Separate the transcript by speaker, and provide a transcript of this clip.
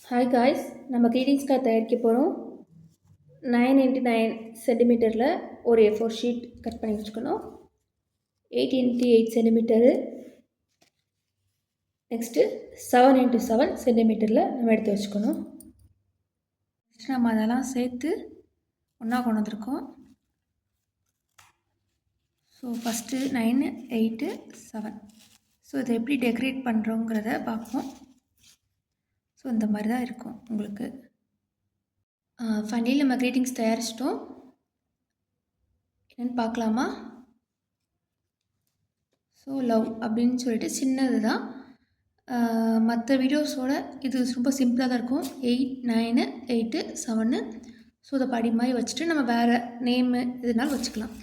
Speaker 1: Hi guys, நம்ம greetings card தயாரிக்க போகிறோம். 9 x 9 சென்டிமீட்டரில் ஒரு A4 ஷீட் கட் பண்ணி வச்சுக்கணும். 8 x 8 சென்டிமீட்டரு, நெக்ஸ்ட்டு 7 x 7 சென்டிமீட்டரில் நம்ம எடுத்து வச்சுக்கணும். நெக்ஸ்ட் நம்ம அதெல்லாம் சேர்த்து ஒன்றா கொண்டு வந்திருக்கோம். So first 9, 8, 7. ஸோ இதை எப்படி டெக்கரேட் பண்ணுறோங்கிறத பார்ப்போம். ஸோ இந்த மாதிரி தான் இருக்கும் உங்களுக்கு. ஃபைனலி நம்ம க்ரீட்டிங்ஸ் தயாரிச்சிட்டோம். என்னென்னு பார்க்கலாமா? ஸோ லவ் அப்படின்னு சொல்லிட்டு சின்னது தான். மற்ற வீடியோஸோட இது ரொம்ப சிம்பிளாக தான் இருக்கும். 8, 9, 8, 7. ஸோ இதை படி மாதிரி வச்சுட்டு நம்ம வேறு நேமு எதுனாலும் வச்சுக்கலாம்.